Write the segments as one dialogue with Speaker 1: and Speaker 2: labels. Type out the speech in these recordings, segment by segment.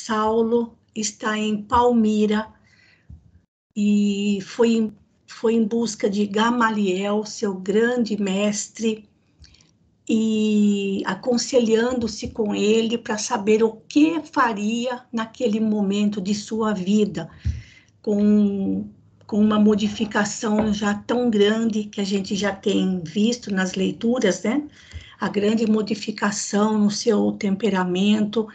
Speaker 1: Saulo está em Palmira e foi em busca de Gamaliel, seu grande mestre, e aconselhando-se com ele para saber o que faria naquele momento de sua vida, com uma modificação já tão grande que a gente já tem visto nas leituras, né? A grande modificação no seu temperamento,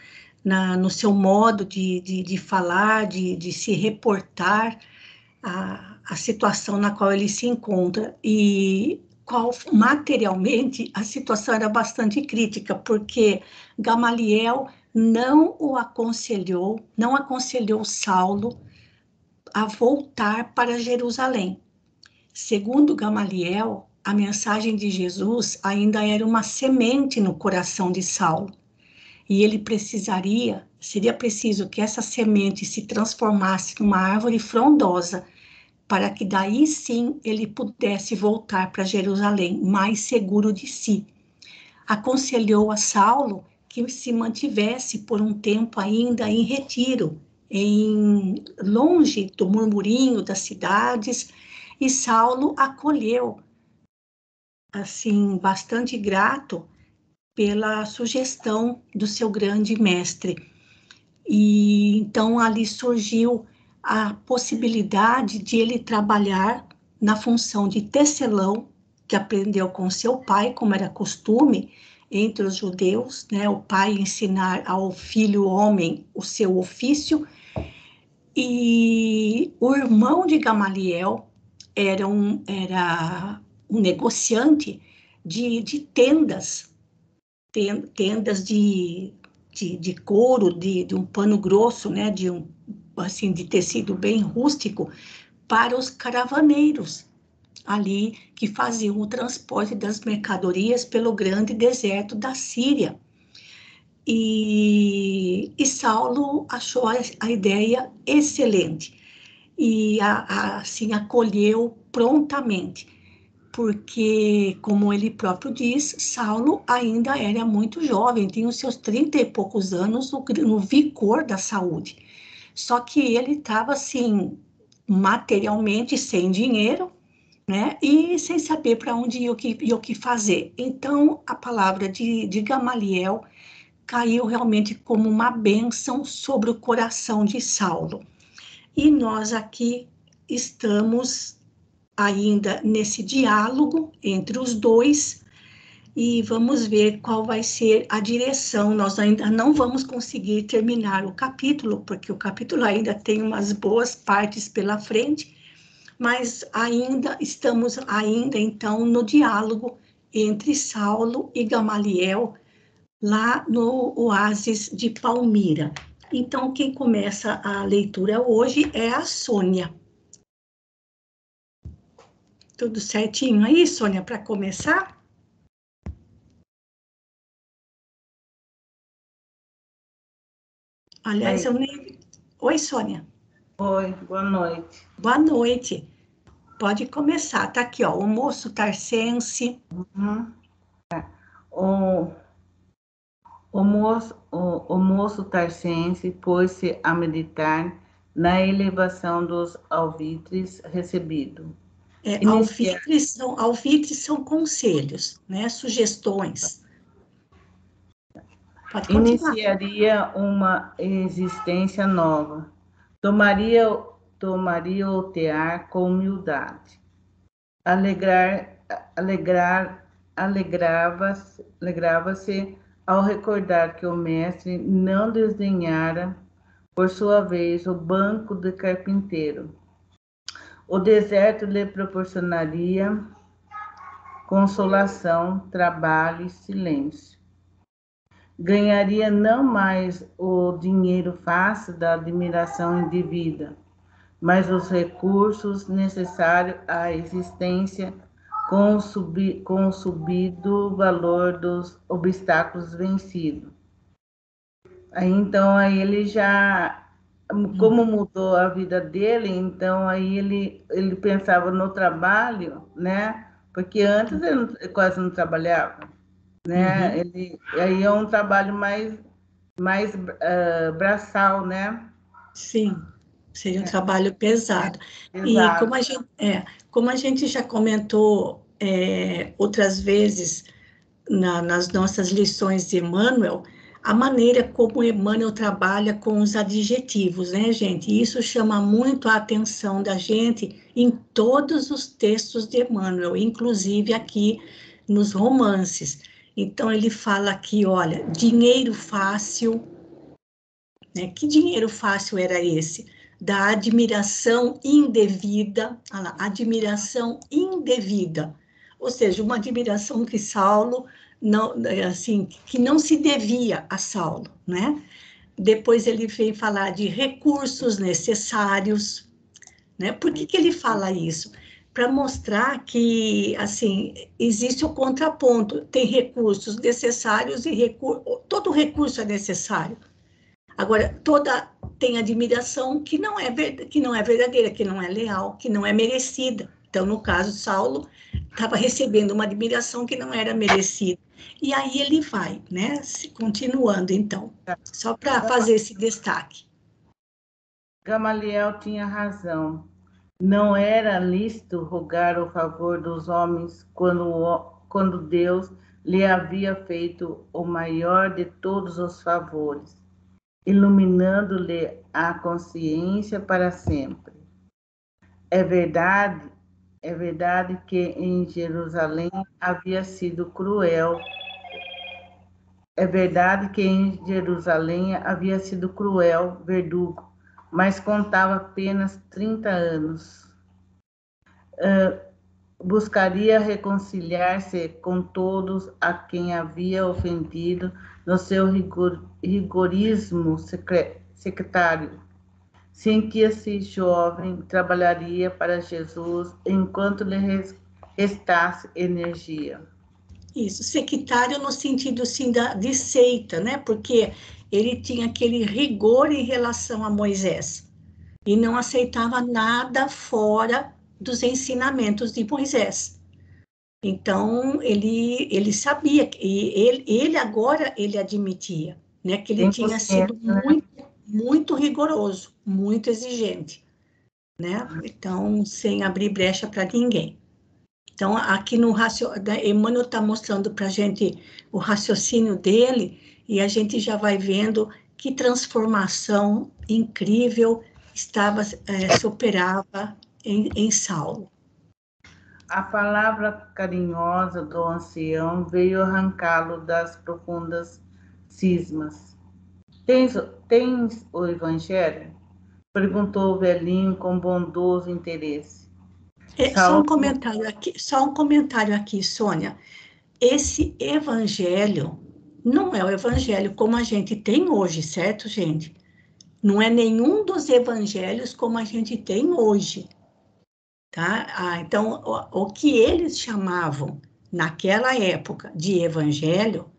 Speaker 1: no seu modo de falar, de se reportar a situação na qual ele se encontra. E materialmente a situação era bastante crítica, porque Gamaliel não aconselhou Saulo a voltar para Jerusalém. Segundo Gamaliel, a mensagem de Jesus ainda era uma semente no coração de Saulo, e ele seria preciso que essa semente se transformasse numa árvore frondosa, para que daí sim ele pudesse voltar para Jerusalém, mais seguro de si. Aconselhou a Saulo que se mantivesse por um tempo ainda em retiro, longe do murmurinho das cidades, e Saulo acolheu, assim, bastante grato pela sugestão do seu grande mestre. E então ali surgiu a possibilidade de ele trabalhar na função de tecelão, que aprendeu com seu pai, como era costume entre os judeus, né? O pai ensinar ao filho homem o seu ofício. E o irmão de Gamaliel era um negociante de tendas de couro, de um pano grosso, né, de tecido bem rústico, para os caravaneiros ali que faziam o transporte das mercadorias pelo grande deserto da Síria. E Saulo achou a ideia excelente e assim acolheu prontamente, porque, como ele próprio diz, Saulo ainda era muito jovem, tinha os seus 30 e poucos anos no vigor da saúde. Só que ele estava, assim, materialmente sem dinheiro, né? E sem saber para onde ia o que fazer. Então, a palavra de Gamaliel caiu realmente como uma bênção sobre o coração de Saulo. E nós aqui estamos ainda nesse diálogo entre os dois, e vamos ver qual vai ser a direção. Nós ainda não vamos conseguir terminar o capítulo, porque o capítulo ainda tem umas boas partes pela frente, mas estamos então no diálogo entre Saulo e Gamaliel, lá no oásis de Palmira. Então, quem começa a leitura hoje é a Sônia. Tudo certinho aí, Sônia, para começar? Aliás, eu nem... Oi, Sônia.
Speaker 2: Oi, boa noite.
Speaker 1: Boa noite. Pode começar. Tá aqui, ó, o moço tarcense.
Speaker 2: Uhum. O moço tarcense pôs-se a meditar na elevação dos alvitres recebido.
Speaker 1: Alvitres são conselhos, né? Sugestões. Pode continuar.
Speaker 2: Iniciaria uma existência nova. Tomaria o tear com humildade. Alegrava-se ao recordar que o mestre não desdenhara, por sua vez, o banco de carpinteiro. O deserto lhe proporcionaria consolação, trabalho e silêncio. Ganharia não mais o dinheiro fácil da admiração indevida, mas os recursos necessários à existência com o subido valor dos obstáculos vencidos. Aí ele já, como mudou a vida dele, então aí ele pensava no trabalho, né? Porque antes ele quase não trabalhava, né? Aí é um trabalho mais mais braçal, né?
Speaker 1: Sim, seria um trabalho pesado. E
Speaker 2: Exato.
Speaker 1: como a gente já comentou outras vezes nas nossas lições de Emmanuel, a maneira como Emmanuel trabalha com os adjetivos, né, gente? E isso chama muito a atenção da gente em todos os textos de Emmanuel, inclusive aqui nos romances. Então, ele fala aqui, olha, dinheiro fácil, né? Que dinheiro fácil era esse? Da admiração indevida, olha lá, admiração indevida, ou seja, uma admiração que Saulo não, assim, que não se devia a Saulo, né? Depois ele vem falar de recursos necessários, né? Por que ele fala isso? Para mostrar que, assim, existe o contraponto, tem recursos necessários e todo recurso é necessário. Agora, toda tem admiração que não é verdadeira, que não é leal, que não é merecida. Então, no caso, Saulo estava recebendo uma admiração que não era merecida. E aí ele vai, né? Continuando, então, só para fazer esse destaque.
Speaker 2: Gamaliel tinha razão. Não era lícito rogar o favor dos homens quando Deus lhe havia feito o maior de todos os favores, iluminando-lhe a consciência para sempre. É verdade, é verdade que em Jerusalém havia sido cruel. É verdade que em Jerusalém havia sido cruel verdugo, mas contava apenas 30 anos. Buscaria reconciliar-se com todos a quem havia ofendido no seu rigorismo sectário. Sem que esse jovem trabalharia para Jesus enquanto lhe restasse energia.
Speaker 1: Isso, sectário no sentido, sim, de seita, né? Porque ele tinha aquele rigor em relação a Moisés e não aceitava nada fora dos ensinamentos de Moisés. Então, ele sabia, e ele agora, ele admitia, né, que ele
Speaker 2: Tem
Speaker 1: tinha sido
Speaker 2: consciência, né?
Speaker 1: muito rigoroso, muito exigente, né? Então, sem abrir brecha para ninguém. Então, aqui no Emmanuel está mostrando para a gente o raciocínio dele, e a gente já vai vendo que transformação incrível se operava em Saulo.
Speaker 2: A palavra carinhosa do ancião veio arrancá-lo das profundas cismas. Tens o Evangelho? Perguntou o velhinho com bondoso interesse. Saulo,
Speaker 1: Só um comentário aqui, Sônia. Esse evangelho não é o evangelho como a gente tem hoje, certo, gente? Não é nenhum dos evangelhos como a gente tem hoje, tá? Então, o que eles chamavam naquela época de evangelho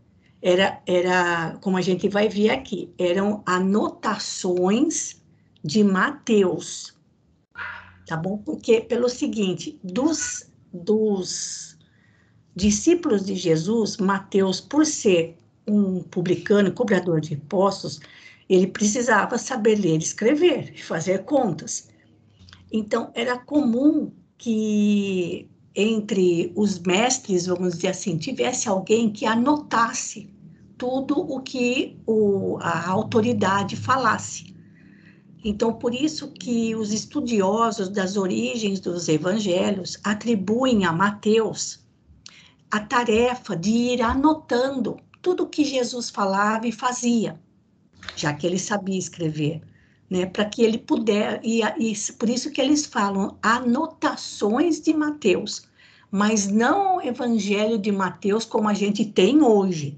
Speaker 1: como a gente vai ver aqui, eram anotações de Mateus, tá bom? Porque, pelo seguinte, dos discípulos de Jesus, Mateus, por ser um publicano, cobrador de impostos, ele precisava saber ler e escrever, e fazer contas. Então, era comum que entre os mestres, vamos dizer assim, tivesse alguém que anotasse tudo o que a autoridade falasse. Então, por isso que os estudiosos das origens dos evangelhos atribuem a Mateus a tarefa de ir anotando tudo que Jesus falava e fazia, já que ele sabia escrever, né? Para que ele por isso que eles falam anotações de Mateus, mas não o Evangelho de Mateus como a gente tem hoje.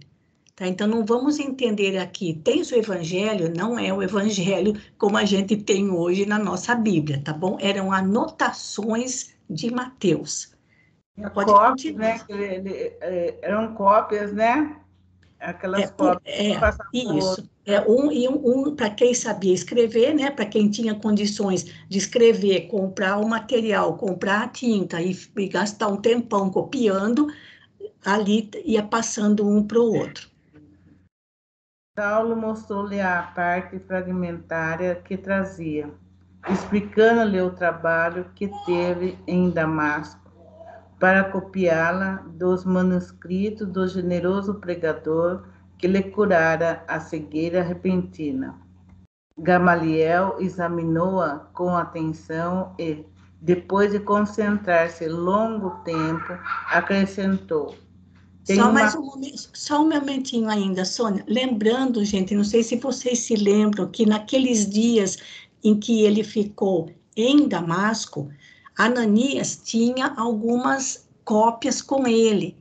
Speaker 1: Tá? Então, não vamos entender aqui, tens o Evangelho, não é o Evangelho como a gente tem hoje na nossa Bíblia, tá bom? Eram anotações de Mateus. Pode
Speaker 2: cópias,
Speaker 1: continuar.
Speaker 2: né? Eram cópias, né? Aquelas cópias. Passar para o outro.
Speaker 1: Isso. Para quem sabia escrever, né? Para quem tinha condições de escrever, comprar o material, comprar a tinta e gastar um tempão copiando, ali ia passando um para o outro.
Speaker 2: Saulo mostrou-lhe a parte fragmentária que trazia, explicando-lhe o trabalho que teve em Damasco para copiá-la dos manuscritos do generoso pregador que lhe curara a cegueira repentina. Gamaliel examinou-a com atenção e, depois de concentrar-se longo tempo, acrescentou: tem uma...
Speaker 1: Só um momentinho ainda, Sônia. Lembrando, gente, não sei se vocês se lembram que naqueles dias em que ele ficou em Damasco, Ananias tinha algumas cópias com ele.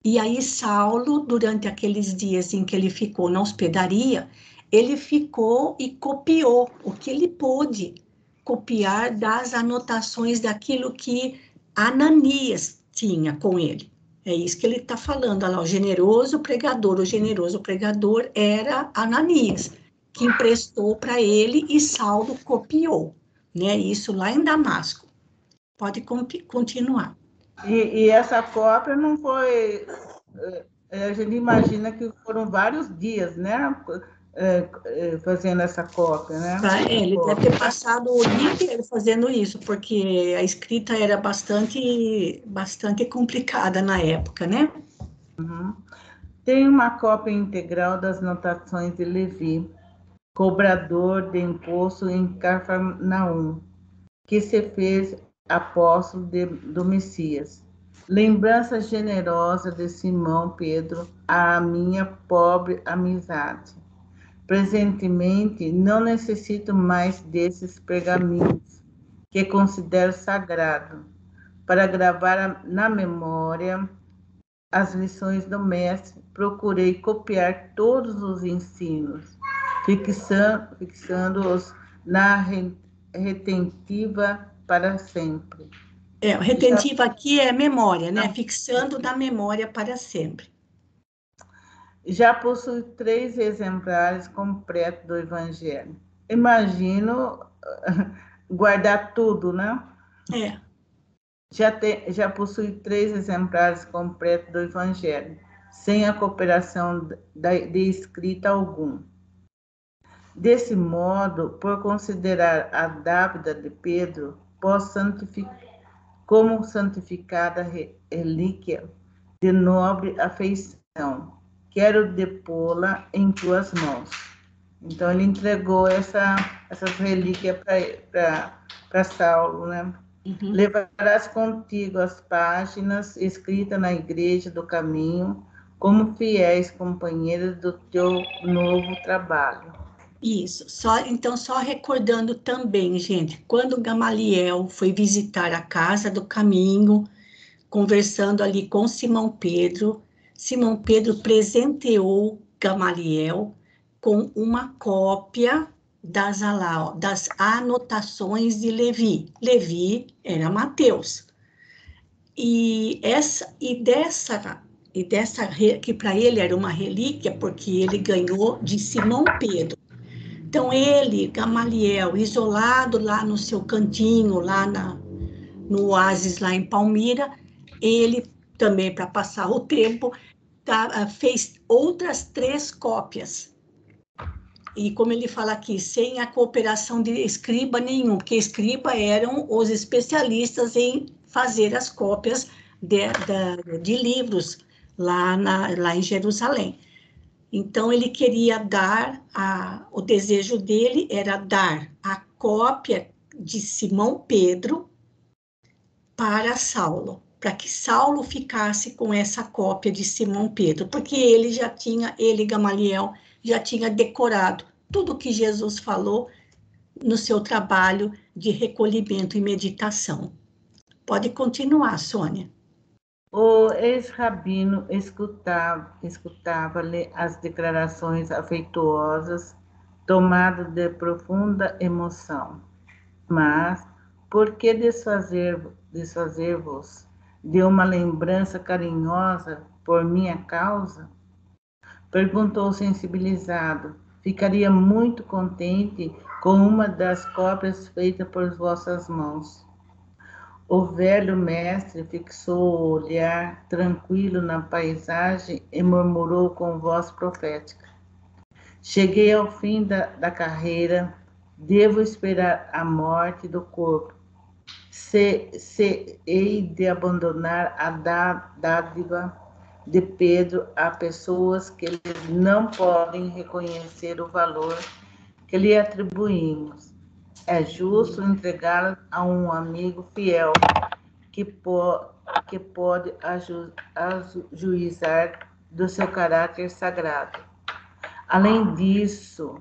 Speaker 1: E aí Saulo, durante aqueles dias em que ele ficou na hospedaria, ele ficou e copiou o que ele pôde copiar das anotações daquilo que Ananias tinha com ele. É isso que ele está falando, olha lá, o generoso pregador era Ananias, que emprestou para ele e Saulo copiou, né? Isso lá em Damasco. Pode continuar.
Speaker 2: E essa cópia não foi... A gente imagina que foram vários dias, né? Fazendo essa cópia, né?
Speaker 1: Ele deve ter passado o dia inteiro fazendo isso, porque a escrita era bastante complicada na época, né?
Speaker 2: Uhum. Tem uma cópia integral das notações de Levi, cobrador de imposto em Cafarnaum, que se fez apóstolo do Messias. Lembrança generosa de Simão Pedro à minha pobre amizade. Presentemente, não necessito mais desses pergaminhos, que considero sagrado, para gravar na memória as lições do mestre. Procurei copiar todos os ensinos, fixando-os na retentiva para sempre.
Speaker 1: O retentivo aqui é memória, né? Fixando da memória para sempre.
Speaker 2: Já possui 3 exemplares completos do Evangelho. Imagino guardar tudo, né? Já possui 3 exemplares completos do Evangelho, sem a cooperação de escrita algum. Desse modo, por considerar a dávida de Pedro, como santificada relíquia de nobre afeição, quero depô-la em tuas mãos. Então, ele entregou essas relíquias para Saulo, né? Uhum. Levarás contigo as páginas escritas na igreja do caminho, como fiéis companheiras do teu novo trabalho.
Speaker 1: Isso, então só recordando também, gente, quando Gamaliel foi visitar a casa do caminho, conversando ali com Simão Pedro presenteou Gamaliel com uma cópia das anotações de Levi. Levi era Mateus. Dessa que para ele era uma relíquia, porque ele ganhou de Simão Pedro. Então, ele, Gamaliel, isolado lá no seu cantinho, lá no oásis, lá em Palmira, ele também, para passar o tempo, fez outras 3 cópias. E como ele fala aqui, sem a cooperação de escriba nenhum, porque escriba eram os especialistas em fazer as cópias de livros lá em Jerusalém. Então, ele queria o desejo dele era dar a cópia de Simão Pedro para Saulo, para que Saulo ficasse com essa cópia de Simão Pedro, porque ele, Gamaliel, já tinha decorado tudo o que Jesus falou no seu trabalho de recolhimento e meditação. Pode continuar, Sônia.
Speaker 2: O ex-rabino escutava-lhe as declarações afetuosas, tomado de profunda emoção. Mas, por que desfazer-vos de uma lembrança carinhosa por minha causa? Perguntou sensibilizado. Ficaria muito contente com uma das cópias feitas por vossas mãos. O velho mestre fixou o olhar tranquilo na paisagem e murmurou com voz profética: Cheguei ao fim da carreira, devo esperar a morte do corpo. Se hei de abandonar a dádiva de Pedro a pessoas que não podem reconhecer o valor que lhe atribuímos. É justo entregá-la a um amigo fiel que pode ajuizar do seu caráter sagrado. Além disso,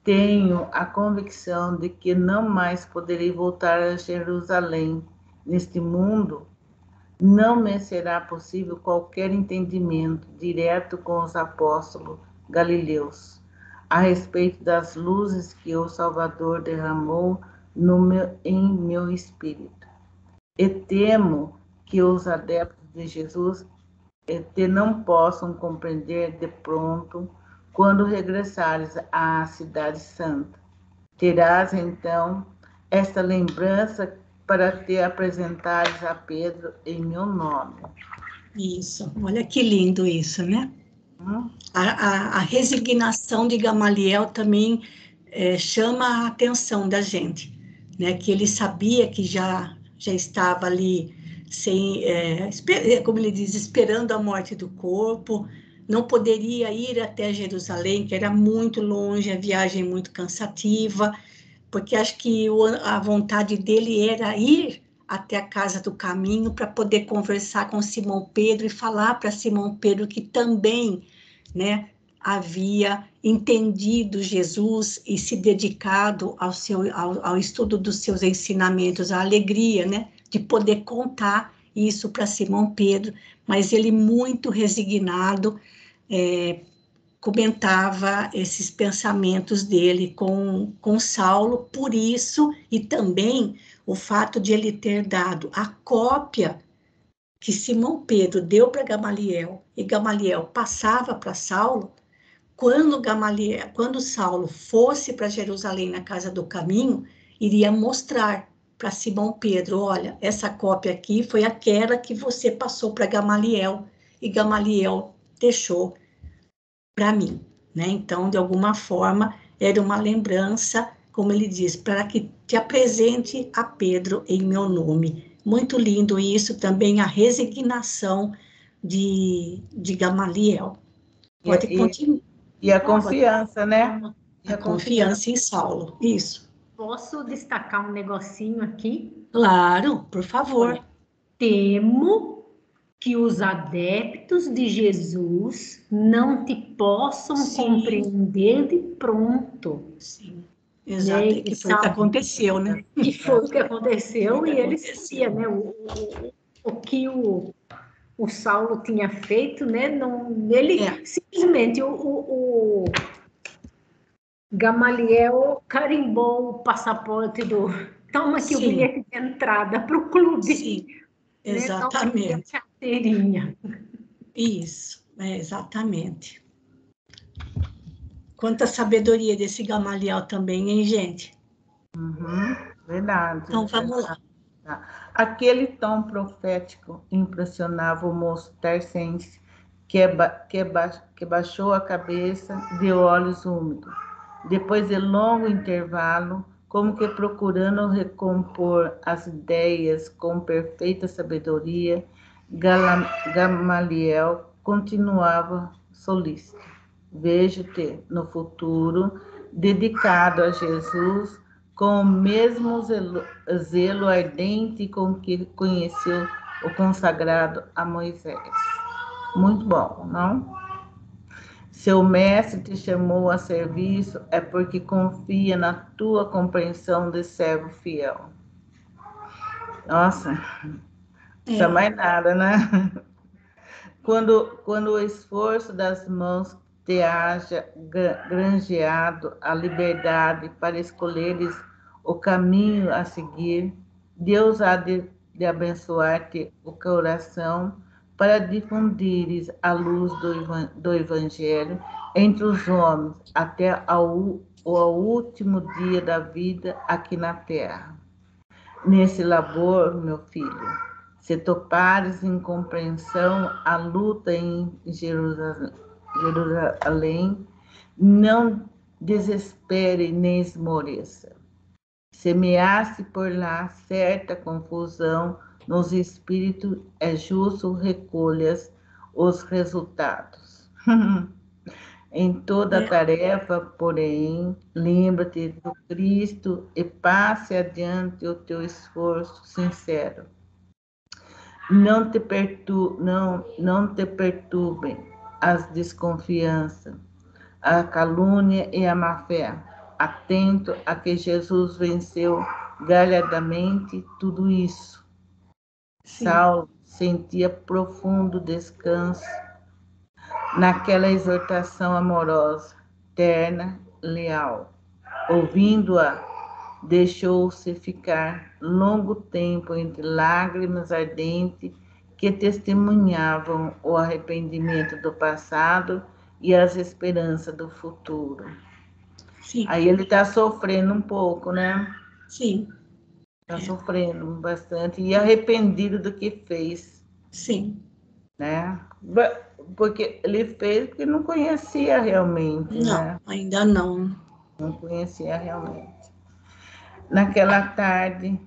Speaker 2: tenho a convicção de que não mais poderei voltar a Jerusalém. Neste mundo, não me será possível qualquer entendimento direto com os apóstolos galileus a respeito das luzes que o Salvador derramou em meu espírito. E temo que os adeptos de Jesus não possam compreender de pronto quando regressares à Cidade Santa. Terás, então, esta lembrança para te apresentares a Pedro em meu nome.
Speaker 1: Isso, olha que lindo isso, né? A resignação de Gamaliel também chama a atenção da gente, né? Que ele sabia que já estava ali, como ele diz, esperando a morte do corpo, não poderia ir até Jerusalém, que era muito longe, a viagem muito cansativa, porque acho que a vontade dele era ir até a casa do caminho para poder conversar com Simão Pedro e falar para Simão Pedro que também, né, havia entendido Jesus e se dedicado ao estudo dos seus ensinamentos, a alegria, né, de poder contar isso para Simão Pedro, mas ele muito resignado, comentava esses pensamentos dele com Saulo, por isso, e também o fato de ele ter dado a cópia que Simão Pedro deu para Gamaliel, e Gamaliel passava para Saulo, quando Saulo fosse para Jerusalém na casa do caminho, iria mostrar para Simão Pedro, olha, essa cópia aqui foi aquela que você passou para Gamaliel, e Gamaliel deixou para mim, né? Então, de alguma forma, era uma lembrança, como ele diz, para que te apresente a Pedro em meu nome. Muito lindo isso, também a resignação de Gamaliel. Pode continuar.
Speaker 2: E a confiança, né?
Speaker 1: A confiança em Saulo, isso.
Speaker 3: Posso destacar um negocinho aqui?
Speaker 1: Claro, por favor.
Speaker 3: Olha, temo que os adeptos de Jesus não te possam compreender de pronto.
Speaker 1: Sim, exato, né? Que foi o que aconteceu, né?
Speaker 3: Que foi o que aconteceu, e ele sabia, né, o que o Saulo tinha feito, né? Ele simplesmente, o Gamaliel carimbou o passaporte do... Toma aqui o bilhete de entrada para o clube.
Speaker 1: Sim, exatamente.
Speaker 3: Toma aqui a carteirinha.
Speaker 1: Isso, exatamente. Quanta sabedoria desse Gamaliel também, hein, gente?
Speaker 2: Verdade.
Speaker 1: Então, vamos lá.
Speaker 2: Aquele tom profético impressionava o moço tercense, que baixou a cabeça de olhos úmidos. Depois de longo intervalo, como que procurando recompor as ideias com perfeita sabedoria, Gamaliel continuava solícito. Vejo-te no futuro dedicado a Jesus com o mesmo zelo ardente com que conheceu o consagrado a Moisés. Muito bom, não? Seu mestre te chamou a serviço é porque confia na tua compreensão de servo fiel. Nossa, não precisa mais nada, né? Quando o esforço das mãos te haja granjeado a liberdade para escolheres o caminho a seguir, Deus há de abençoar-te o coração para difundires a luz do Evangelho entre os homens até ao último dia da vida aqui na terra. Nesse labor, meu filho, se topares em compreensão a luta em Jerusalém, Não desespere nem esmoreça. Semeasse por lá certa confusão nos espíritos, é justo recolhas os resultados. Em toda tarefa, porém, lembra-te do Cristo e passe adiante o teu esforço sincero. Não te perturbem as desconfianças, a calúnia e a má-fé. Atento a que Jesus venceu galhardamente tudo isso. Sim. Saulo sentia profundo descanso naquela exortação amorosa, terna, leal. Ouvindo-a, deixou-se ficar longo tempo entre lágrimas ardentes que testemunhavam o arrependimento do passado e as esperanças do futuro. Sim. Aí ele está sofrendo um pouco, né?
Speaker 1: Sim.
Speaker 2: Está sofrendo bastante e arrependido do que fez.
Speaker 1: Sim.
Speaker 2: Né? Porque ele fez porque não conhecia realmente,
Speaker 1: não,
Speaker 2: né?
Speaker 1: Ainda não.
Speaker 2: Não conhecia realmente. Naquela tarde,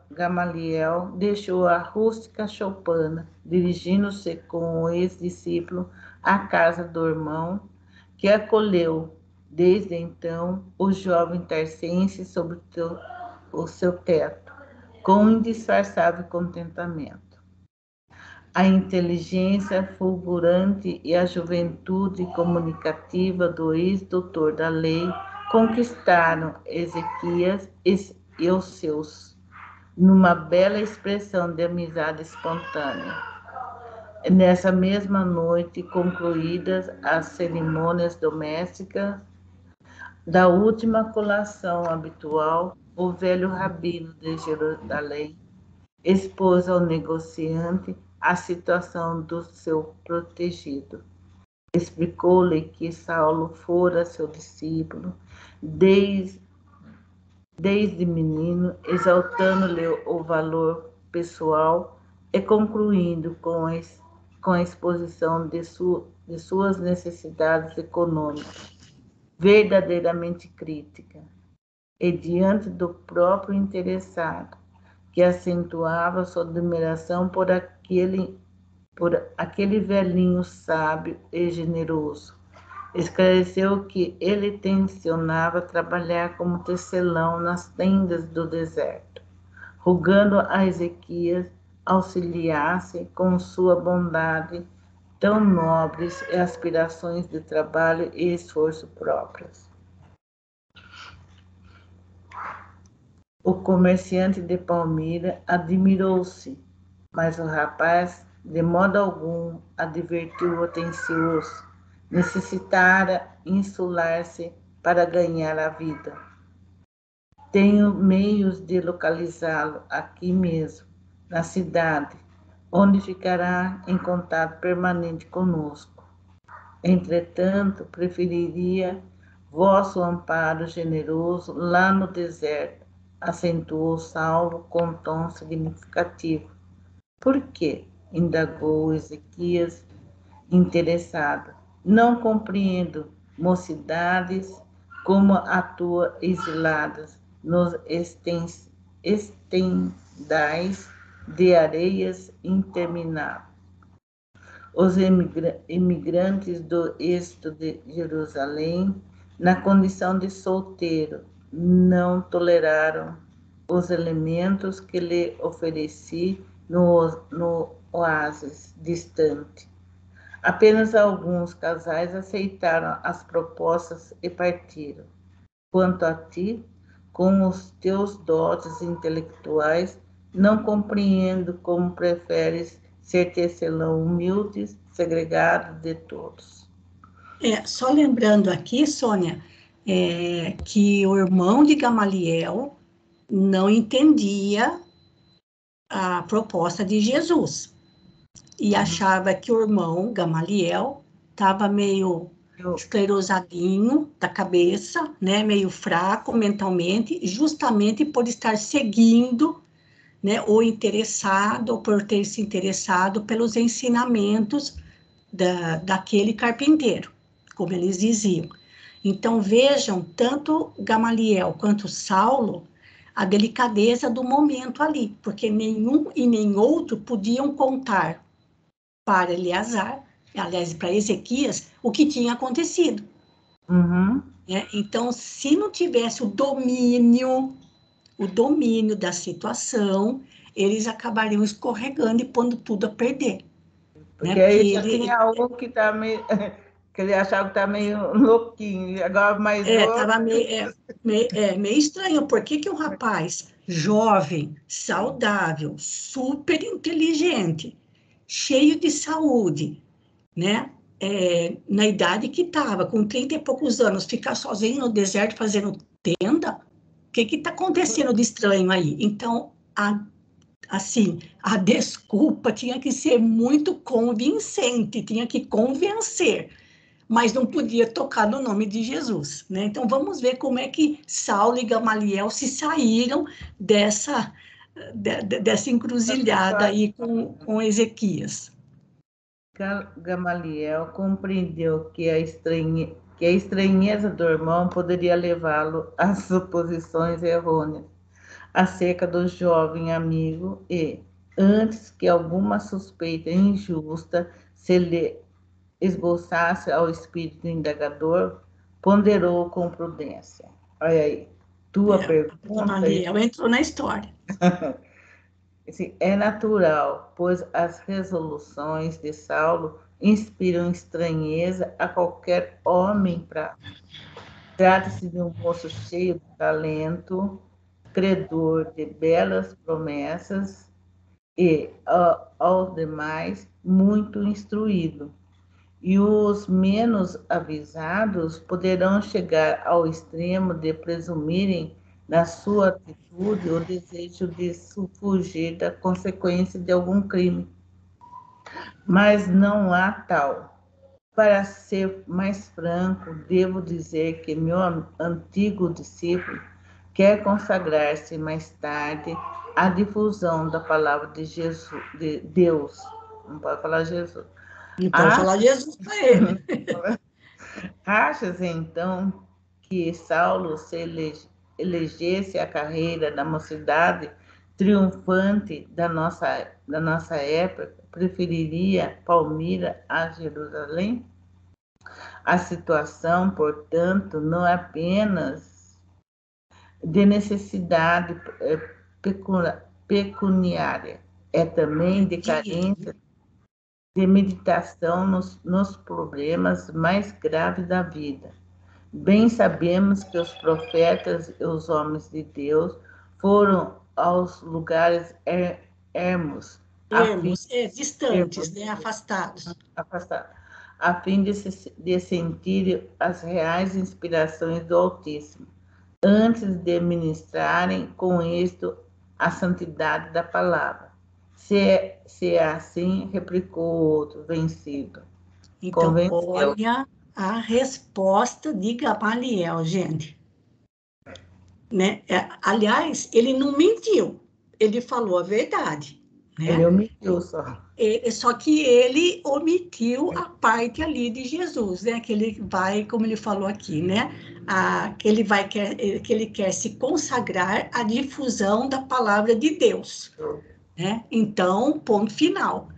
Speaker 2: Gamaliel deixou a rústica choupana, dirigindo-se com o ex-discípulo à casa do irmão, que acolheu, desde então, o jovem tarcense sob o seu teto, com indisfarçável contentamento. A inteligência fulgurante e a juventude comunicativa do ex-doutor da lei conquistaram Ezequias e os seus, numa bela expressão de amizade espontânea. Nessa mesma noite, concluídas as cerimônias domésticas da última colação habitual, o velho rabino de Jerusalém expôs ao negociante a situação do seu protegido. Explicou-lhe que Saulo fora seu discípulo desde menino, exaltando-lhe o valor pessoal e concluindo com a exposição de suas necessidades econômicas, verdadeiramente crítica, e diante do próprio interessado, que acentuava sua admiração por aquele velhinho sábio e generoso. Esclareceu que ele tencionava trabalhar como tecelão nas tendas do deserto, rogando a Ezequias auxiliasse com sua bondade tão nobres aspirações de trabalho e esforço próprios. O comerciante de Palmira admirou-se, mas o rapaz, de modo algum, advertiu o atencioso, necessitara insular-se para ganhar a vida. Tenho meios de localizá-lo aqui mesmo, na cidade, onde ficará em contato permanente conosco. Entretanto, preferiria vosso amparo generoso lá no deserto, acentuou Saulo com tom significativo. Por quê? Indagou Ezequias, interessado. Não compreendo mocidades como a tua exiladas nos estendais de areias intermináveis. Os imigrantes do êxito de Jerusalém, na condição de solteiro, não toleraram os elementos que lhe ofereci no oásis distante. Apenas alguns casais aceitaram as propostas e partiram. Quanto a ti, com os teus dotes intelectuais, não compreendo como preferes ser tecelão humilde, segregado de todos.
Speaker 1: Só lembrando aqui, Sônia, que o irmão de Gamaliel não entendia a proposta de Jesus e achava que o irmão Gamaliel estava meio esclerosadinho da cabeça, né, meio fraco mentalmente, justamente por estar seguindo, né, ou interessado, ou por ter se interessado pelos ensinamentos daquele carpinteiro, como eles diziam. Então, vejam, tanto Gamaliel quanto Saulo, a delicadeza do momento ali, porque nenhum e nem outro podiam contar para Eleazar, aliás, para Ezequias, o que tinha acontecido.
Speaker 2: Uhum.
Speaker 1: Então, se não tivesse o domínio da situação, eles acabariam escorregando e pondo tudo a perder.
Speaker 2: Porque aí já tinha um que tá meio... que ele achava que tá meio louquinho, agora mais outro...
Speaker 1: Estava meio estranho. Por que um rapaz jovem, saudável, super inteligente, cheio de saúde, né? Na idade que estava, com 30 e poucos anos, ficar sozinho no deserto fazendo tenda? O que está acontecendo de estranho aí? Então, a desculpa tinha que ser muito convincente, tinha que convencer, mas não podia tocar no nome de Jesus, né? Então, vamos ver como é que Saulo e Gamaliel se saíram dessa encruzilhada aí com Ezequias.
Speaker 2: Gamaliel compreendeu que a estranheza do irmão poderia levá-lo a suposições errôneas acerca do jovem amigo e, antes que alguma suspeita injusta se lhe esboçasse ao espírito indagador, ponderou com prudência. Olha aí, tua pergunta...
Speaker 1: Gamaliel entrou na história.
Speaker 2: É natural, pois as resoluções de Saulo inspiram estranheza a qualquer homem prático. Trata-se de um moço cheio de talento, credor de belas promessas e, aos demais, muito instruído. E os menos avisados poderão chegar ao extremo de presumirem na sua atitude o desejo de fugir da consequência de algum crime. Mas não há tal. Para ser mais franco, devo dizer que meu antigo discípulo quer consagrar-se mais tarde à difusão da palavra de Jesus, de Deus. Não pode falar Jesus.
Speaker 1: Não pode falar Jesus para ele.
Speaker 2: Achas, então, que Saulo se elegesse a carreira da mocidade triunfante da nossa época, preferiria Palmira a Jerusalém? A situação, portanto, não é apenas de necessidade pecuniária, é também de carência de meditação nos problemas mais graves da vida. Bem sabemos que os profetas e os homens de Deus foram aos lugares
Speaker 1: distantes, né? Afastados.
Speaker 2: A fim de sentir as reais inspirações do Altíssimo, antes de ministrarem com êxito a santidade da palavra. Se é assim, replicou o outro, vencido.
Speaker 1: Então, convenceu. Olha a resposta de Gamaliel, gente. Né? Aliás, ele não mentiu, ele falou a verdade. Né?
Speaker 2: Ele omitiu só.
Speaker 1: Só que ele omitiu a parte ali de Jesus, né? Que ele vai, como ele falou aqui, né? Que ele quer se consagrar à difusão da palavra de Deus. Né? Então, ponto final.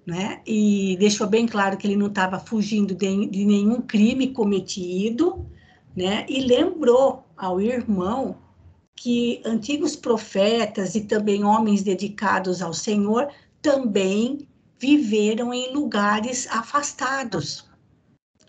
Speaker 1: Né? E deixou bem claro que ele não estava fugindo de nenhum crime cometido, né? E lembrou ao irmão que antigos profetas e também homens dedicados ao Senhor também viveram em lugares afastados,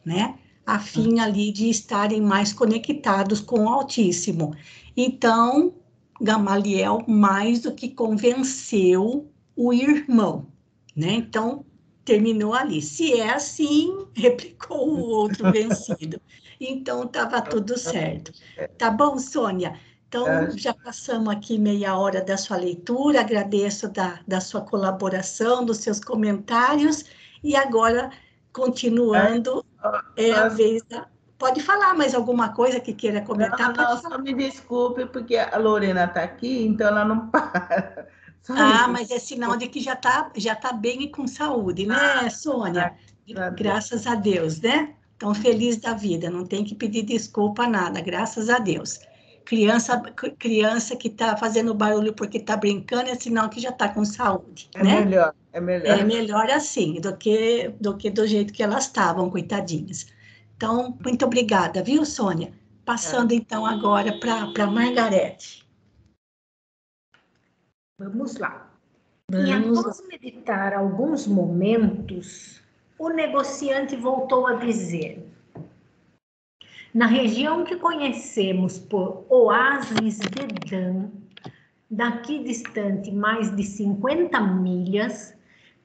Speaker 1: né? A fim ali de estarem mais conectados com o Altíssimo. Então, Gamaliel mais do que convenceu o irmão, né? Então, terminou ali. Se é assim, replicou o outro vencido. Então, estava tudo certo. Tá bom, Sônia? Então, já passamos aqui meia hora da sua leitura, agradeço da sua colaboração, dos seus comentários, e agora, continuando, a vez da... Pode falar mais alguma coisa que queira comentar?
Speaker 2: Não, só me desculpe, porque a Lorena está aqui, então ela não para.
Speaker 1: Mas é sinal de que já tá bem e com saúde, né, Sônia? Graças a Deus, né? Estão felizes da vida, não tem que pedir desculpa a nada, graças a Deus. Criança que está fazendo barulho porque está brincando, é sinal que já está com saúde, né?
Speaker 2: Melhor,
Speaker 1: É melhor assim, do que do jeito que elas estavam, coitadinhas. Então, muito obrigada, viu, Sônia? Passando, então, agora para Margarete.
Speaker 3: Vamos lá. E após meditar alguns momentos, o negociante voltou a dizer: na região que conhecemos por Oásis de Dan, daqui distante mais de 50 milhas,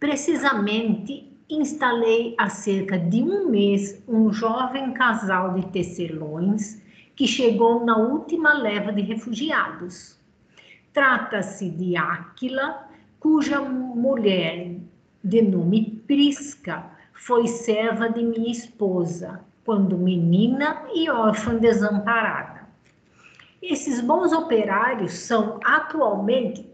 Speaker 3: precisamente instalei há cerca de um mês um jovem casal de tecelões que chegou na última leva de refugiados. Trata-se de Áquila, cuja mulher, de nome Prisca, foi serva de minha esposa, quando menina e órfã desamparada. Esses bons operários são atualmente,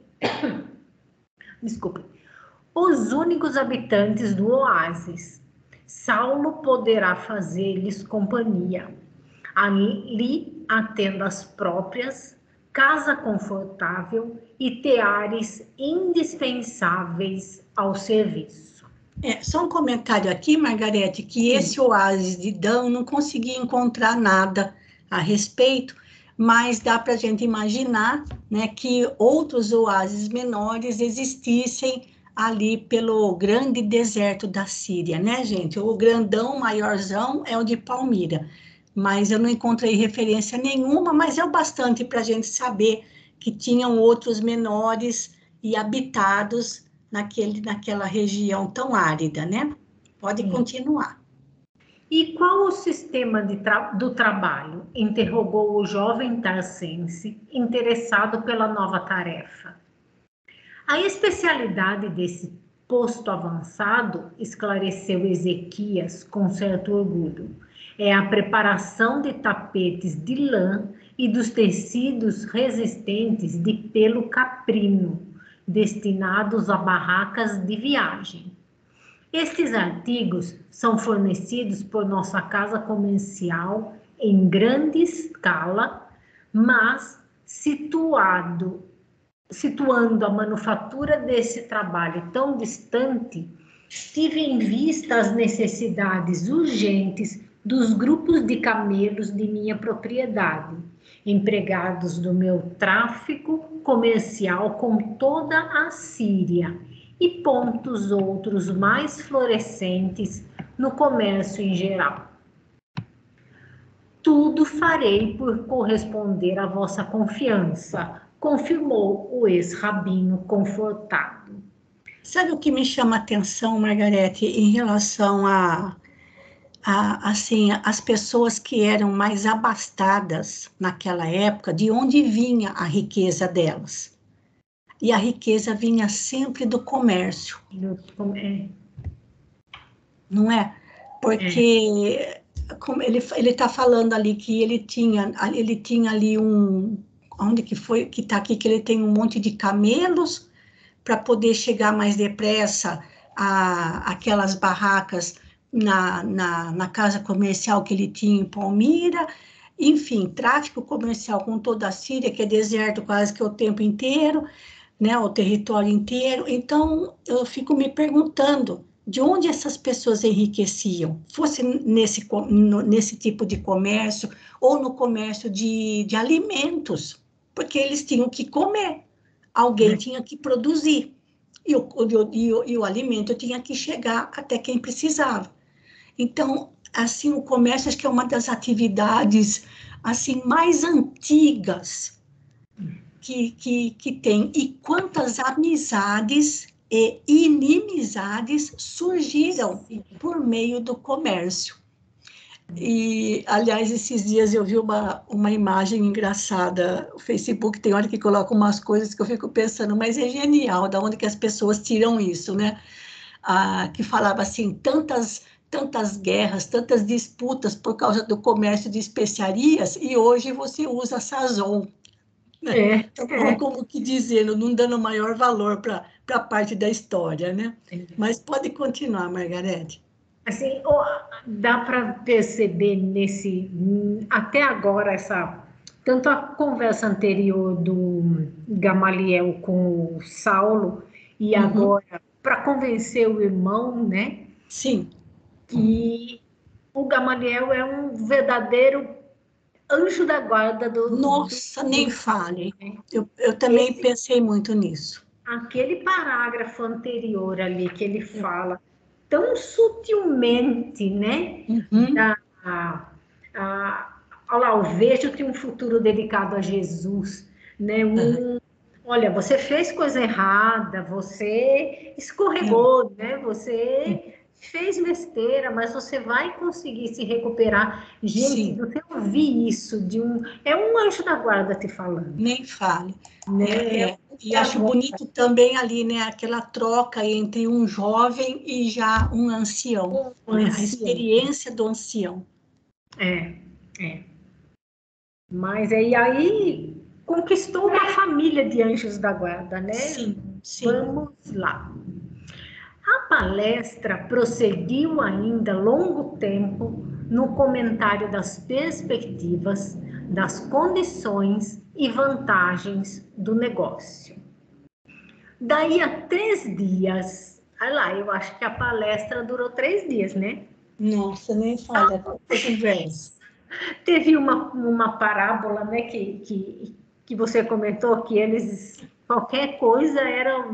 Speaker 3: os únicos habitantes do oásis. Saulo poderá fazer-lhes companhia. Ali há tendas próprias, casa confortável e teares indispensáveis ao serviço.
Speaker 1: Só um comentário aqui, Margarete, que esse oásis de Dan não consegui encontrar nada a respeito, mas dá para a gente imaginar, né, que outros oásis menores existissem ali pelo grande deserto da Síria, né, gente? O grandão, maiorzão, é o de Palmira, mas eu não encontrei referência nenhuma, mas é o bastante para a gente saber que tinham outros menores e habitados naquela região tão árida, né? Pode continuar.
Speaker 3: E qual o sistema do trabalho? Interrogou o jovem tarcense, interessado pela nova tarefa. A especialidade desse posto avançado, esclareceu Ezequias com certo orgulho, é a preparação de tapetes de lã e dos tecidos resistentes de pelo caprino, destinados a barracas de viagem. Estes artigos são fornecidos por nossa casa comercial em grande escala, mas situando a manufatura desse trabalho tão distante, tive em vista as necessidades urgentes dos grupos de camelos de minha propriedade, empregados do meu tráfico comercial com toda a Síria, e pontos outros mais florescentes no comércio em geral. Tudo farei por corresponder à vossa confiança, confirmou o ex-rabino confortado.
Speaker 1: Sabe o que me chama a atenção, Margarete, em relação assim, as pessoas que eram mais abastadas naquela época, de onde vinha a riqueza delas? E a riqueza vinha sempre do comércio. Não é? Porque como ele está falando ali que ele tinha ali onde que foi, que está aqui, que ele tem um monte de camelos para poder chegar mais depressa aquelas barracas na casa comercial que ele tinha em Palmira. Enfim, tráfico comercial com toda a Síria, que é deserto quase que o tempo inteiro, né, o território inteiro. Então, eu fico me perguntando de onde essas pessoas enriqueciam, fosse nesse tipo de comércio ou no comércio de alimentos, porque eles tinham que comer, alguém tinha que produzir, e o alimento tinha que chegar até quem precisava. Então, assim, o comércio acho que é uma das atividades assim, mais antigas que tem, e quantas amizades e inimizades surgiram por meio do comércio. E, aliás, esses dias eu vi uma imagem engraçada, o Facebook tem hora que coloca umas coisas que eu fico pensando, mas é genial, da onde que as pessoas tiram isso, né? Que falava assim, tantas guerras, tantas disputas por causa do comércio de especiarias, e hoje você usa Sazon. Como que dizendo, não dando maior valor para a parte da história, né? Mas pode continuar, Margarete.
Speaker 3: Assim, dá para perceber até agora, tanto a conversa anterior do Gamaliel com o Saulo, e agora, para convencer o irmão, né?
Speaker 1: Sim.
Speaker 3: Que o Gamaliel é um verdadeiro anjo da guarda
Speaker 1: Nossa, nem fale.
Speaker 3: né?
Speaker 1: Eu também pensei muito nisso.
Speaker 3: Aquele parágrafo anterior ali que ele fala tão sutilmente, né? Olha lá, eu vejo que um futuro dedicado a Jesus, né? Olha, você fez coisa errada, você escorregou, né? Você fez besteira, mas você vai conseguir se recuperar. Gente, você ouvir isso é um anjo da guarda te falando.
Speaker 1: Nem fale.
Speaker 3: Né?
Speaker 1: E acho bonito também ali, né, aquela troca entre um jovem e já um ancião, né? A experiência do ancião.
Speaker 3: Mas aí conquistou uma família de anjos da guarda, né?
Speaker 1: Sim.
Speaker 3: Vamos lá. A palestra prosseguiu ainda longo tempo no comentário das perspectivas, das condições e vantagens do negócio. Daí a 3 dias, olha lá, eu acho que a palestra durou 3 dias, né?
Speaker 1: Nossa, nem fala, conversa.
Speaker 3: Teve uma parábola, né, que você comentou, que eles, qualquer coisa era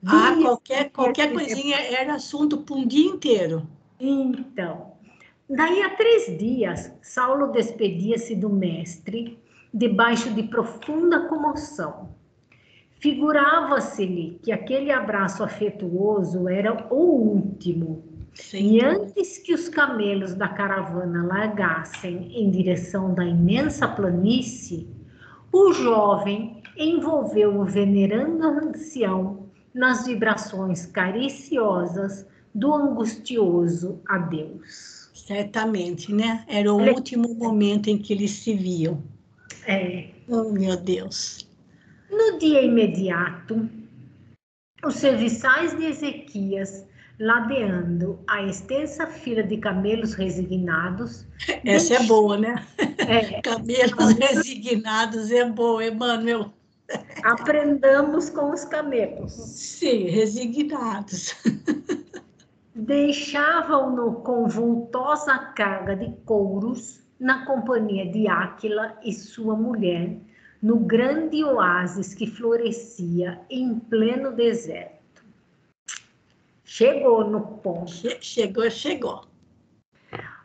Speaker 3: dias.
Speaker 1: Qualquer coisinha era assunto para um dia inteiro.
Speaker 3: Então, daí a 3 dias, Saulo despedia-se do mestre, debaixo de profunda comoção. Figurava-se-lhe que aquele abraço afetuoso era o último. E antes que os camelos da caravana largassem em direção da imensa planície, o jovem envolveu o venerando ancião nas vibrações cariciosas do angustioso adeus.
Speaker 1: Certamente, né? Era o último momento em que eles se viam. Oh, meu Deus.
Speaker 3: No dia imediato, os serviçais de Ezequias, ladeando a extensa fila de camelos resignados...
Speaker 1: Essa é boa, né? Camelos resignados é boa, Emmanuel.
Speaker 3: Aprendamos com os camelos.
Speaker 1: Sim, resignados.
Speaker 3: Deixavam-no com vultosa carga de couros na companhia de Áquila e sua mulher, no grande oásis que florescia em pleno deserto. Chegou no ponto.
Speaker 1: Chegou.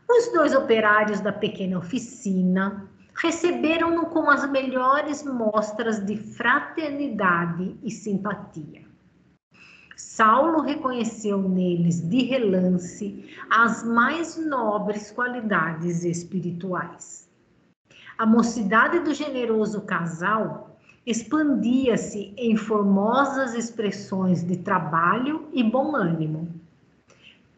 Speaker 3: Os 2 operários da pequena oficina receberam-no com as melhores mostras de fraternidade e simpatia. Saulo reconheceu neles de relance as mais nobres qualidades espirituais. A mocidade do generoso casal expandia-se em formosas expressões de trabalho e bom ânimo.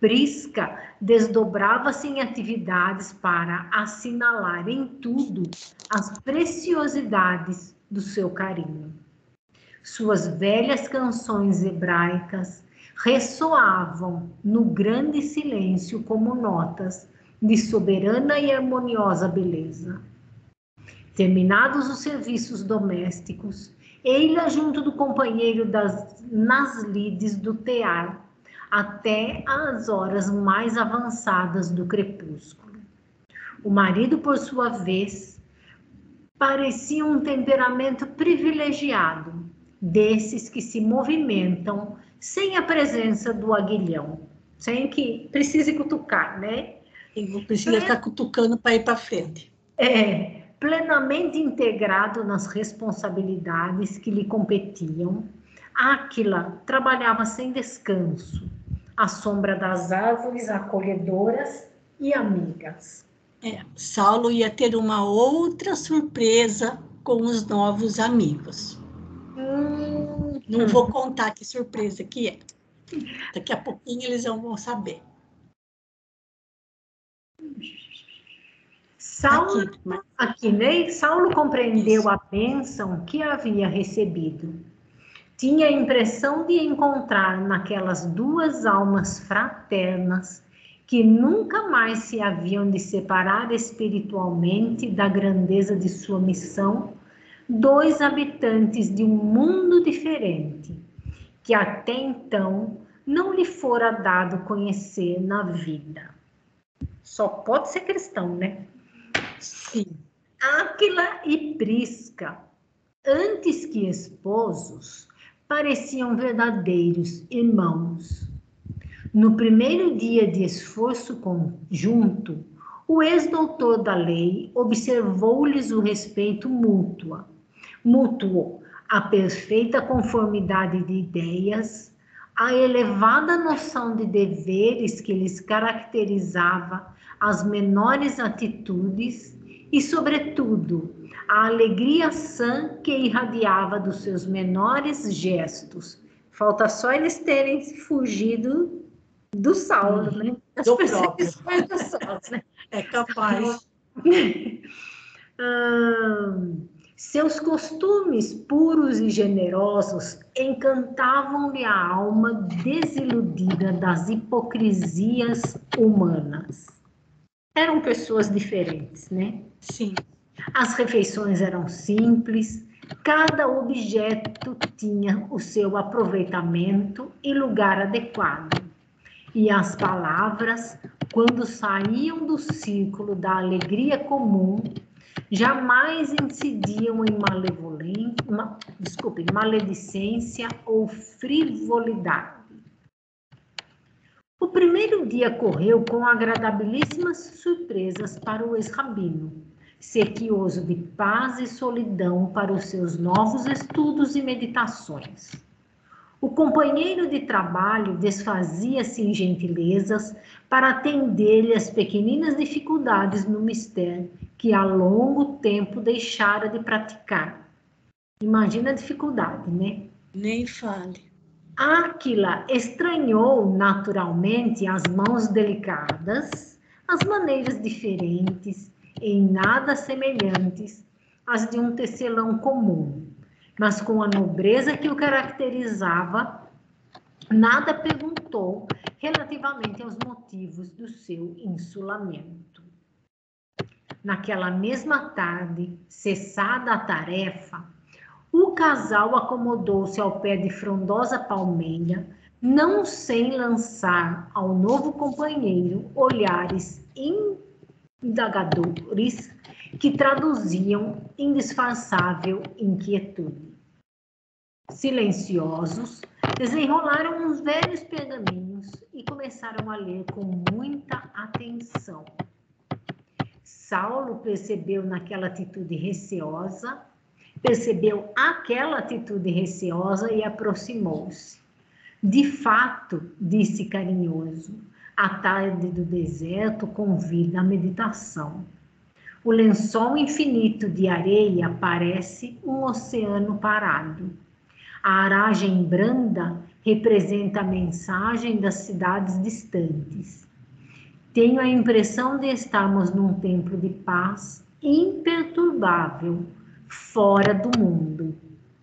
Speaker 3: Prisca desdobrava-se em atividades para assinalar em tudo as preciosidades do seu carinho. Suas velhas canções hebraicas ressoavam no grande silêncio como notas de soberana e harmoniosa beleza. Terminados os serviços domésticos, ele junto do companheiro nas lides do tear, até às horas mais avançadas do crepúsculo. O marido, por sua vez, parecia um temperamento privilegiado, desses que se movimentam sem a presença do aguilhão, sem que precise cutucar, né?
Speaker 1: Precisa ficar cutucando para ir para frente.
Speaker 3: Plenamente integrado nas responsabilidades que lhe competiam, Áquila trabalhava sem descanso, à sombra das árvores acolhedoras e amigas.
Speaker 1: Saulo ia ter uma outra surpresa com os novos amigos. Não vou contar que surpresa que é. Daqui a pouquinho eles vão saber.
Speaker 3: Saulo compreendeu a bênção que havia recebido. Tinha a impressão de encontrar naquelas 2 almas fraternas que nunca mais se haviam de separar espiritualmente da grandeza de sua missão, dois habitantes de um mundo diferente, que até então não lhe fora dado conhecer na vida. Só pode ser cristão, né?
Speaker 1: Sim.
Speaker 3: Áquila e Prisca, antes que esposos, pareciam verdadeiros irmãos. No primeiro dia de esforço conjunto, o ex-doutor da lei observou-lhes o respeito mútuo, a perfeita conformidade de ideias, a elevada noção de deveres que lhes caracterizava as menores atitudes e, sobretudo, a alegria sã que irradiava dos seus menores gestos. Falta só eles terem fugido do Saulo, né? Das
Speaker 1: Do
Speaker 3: perseguições do Saulo, né?
Speaker 1: É capaz.
Speaker 3: Seus costumes puros e generosos encantavam-lhe a alma desiludida das hipocrisias humanas. Eram pessoas diferentes, né?
Speaker 1: Sim.
Speaker 3: As refeições eram simples, cada objeto tinha o seu aproveitamento e lugar adequado. E as palavras, quando saíam do círculo da alegria comum, jamais incidiam em maledicência ou frivolidade. O primeiro dia correu com agradabilíssimas surpresas para o ex-rabino, sequioso de paz e solidão para os seus novos estudos e meditações. O companheiro de trabalho desfazia-se em gentilezas para atender-lhe as pequeninas dificuldades no mistério que há longo tempo deixara de praticar. Imagina a dificuldade, né?
Speaker 1: Nem fale.
Speaker 3: Áquila estranhou naturalmente as mãos delicadas, as maneiras diferentes, em nada semelhantes às de um tecelão comum, mas com a nobreza que o caracterizava, nada perguntou relativamente aos motivos do seu insulamento. Naquela mesma tarde, cessada a tarefa, o casal acomodou-se ao pé de frondosa palmeira, não sem lançar ao novo companheiro olhares indagadores que traduziam indisfarçável inquietude. Silenciosos, desenrolaram uns velhos pergaminhos e começaram a ler com muita atenção. Saulo percebeu aquela atitude receosa e aproximou-se. De fato, disse carinhoso, a tarde do deserto convida à meditação. O lençol infinito de areia parece um oceano parado. A aragem branda representa a mensagem das cidades distantes. Tenho a impressão de estarmos num templo de paz imperturbável, fora do mundo.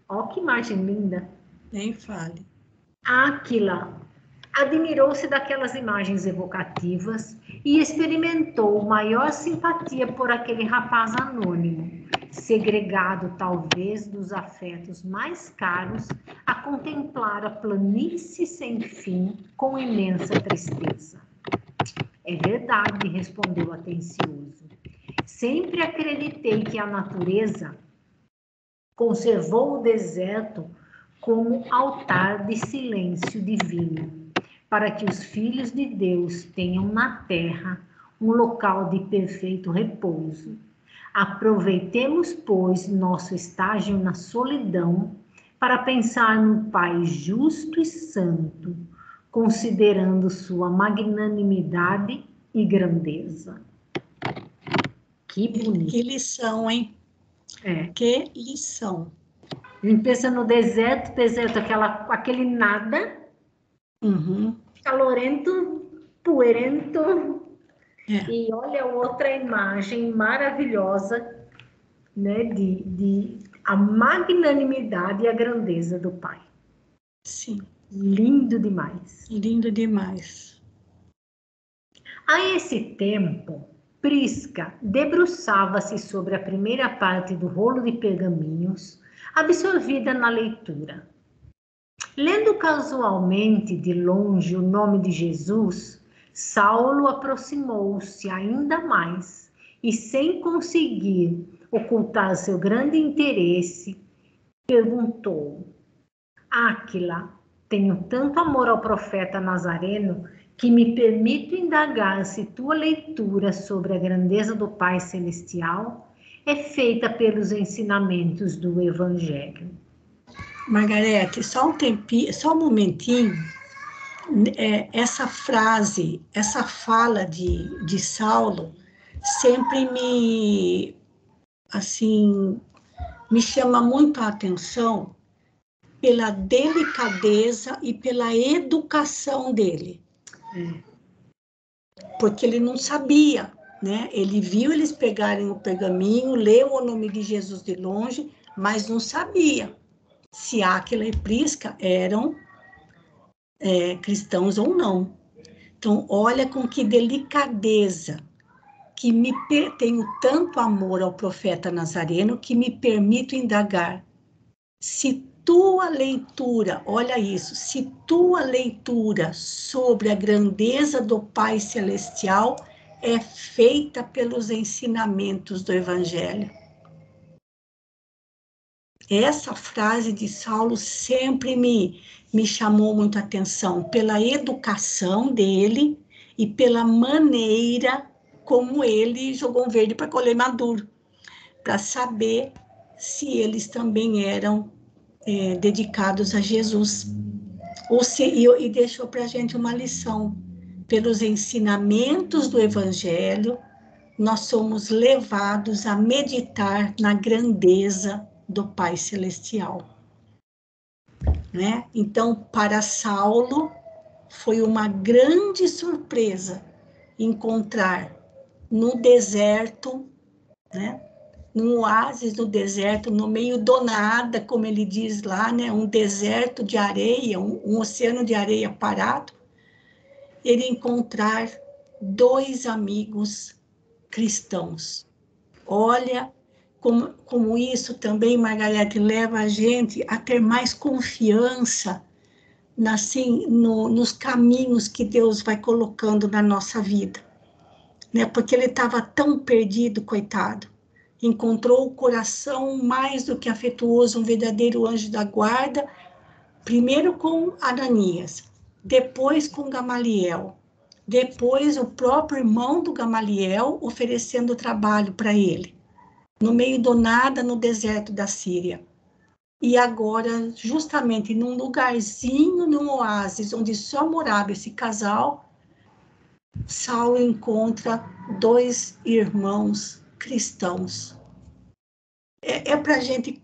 Speaker 3: Ó, que imagem linda!
Speaker 1: Nem fale.
Speaker 3: Áquila admirou-se daquelas imagens evocativas e experimentou maior simpatia por aquele rapaz anônimo, segregado talvez dos afetos mais caros, a contemplar a planície sem fim com imensa tristeza. É verdade, respondeu atencioso. Sempre acreditei que a natureza conservou o deserto como altar de silêncio divino, para que os filhos de Deus tenham na terra um local de perfeito repouso. Aproveitemos, pois, nosso estágio na solidão para pensar no Pai justo e santo, considerando sua magnanimidade e grandeza. Que bonito.
Speaker 1: Que lição, hein?
Speaker 3: É.
Speaker 1: Que lição.
Speaker 3: A gente pensa no deserto, aquele nada, calorento, poeirento, e olha outra imagem maravilhosa, né, de a magnanimidade e a grandeza do Pai.
Speaker 1: Sim.
Speaker 3: Lindo demais.
Speaker 1: Lindo demais.
Speaker 3: A esse tempo, Prisca debruçava-se sobre a primeira parte do rolo de pergaminhos, absorvida na leitura. Lendo casualmente de longe o nome de Jesus, Saulo aproximou-se ainda mais e, sem conseguir ocultar seu grande interesse, perguntou: Áquila, tenho tanto amor ao profeta Nazareno que me permito indagar se tua leitura sobre a grandeza do Pai Celestial é feita pelos ensinamentos do Evangelho.
Speaker 1: Margarete, só um tempinho, só um momentinho. Essa frase, essa fala de Saulo sempre me chama muito a atenção pela delicadeza e pela educação dele. Porque ele não sabia, né? Ele viu eles pegarem o pergaminho, leu o nome de Jesus de longe, mas não sabia se Áquila e Prisca eram cristãos ou não. Então, olha com que delicadeza, que tenho tanto amor ao profeta Nazareno, que me permito indagar. Se tua leitura, olha isso, se tua leitura sobre a grandeza do Pai Celestial é feita pelos ensinamentos do Evangelho. Essa frase de Saulo sempre me chamou muito a atenção, pela educação dele e pela maneira como ele jogou um verde para colher maduro, para saber se eles também eram dedicados a Jesus. E deixou para a gente uma lição. Pelos ensinamentos do Evangelho, nós somos levados a meditar na grandeza do Pai Celestial. Né? Então, para Saulo, foi uma grande surpresa encontrar no deserto, né? Num oásis no deserto, no meio do nada, como ele diz lá, né? Um deserto de areia, um oceano de areia parado, ele encontrar 2 amigos cristãos. Olha como isso também, Margarete, leva a gente a ter mais confiança nos caminhos que Deus vai colocando na nossa vida. Né? Porque ele estava tão perdido, coitado. Encontrou o coração mais do que afetuoso, um verdadeiro anjo da guarda, primeiro com Ananias, depois com Gamaliel, depois o próprio irmão do Gamaliel oferecendo trabalho para ele, no meio do nada, no deserto da Síria. E agora, justamente num lugarzinho, num oásis, onde só morava esse casal, Saulo encontra 2 irmãos cristãos. Para a gente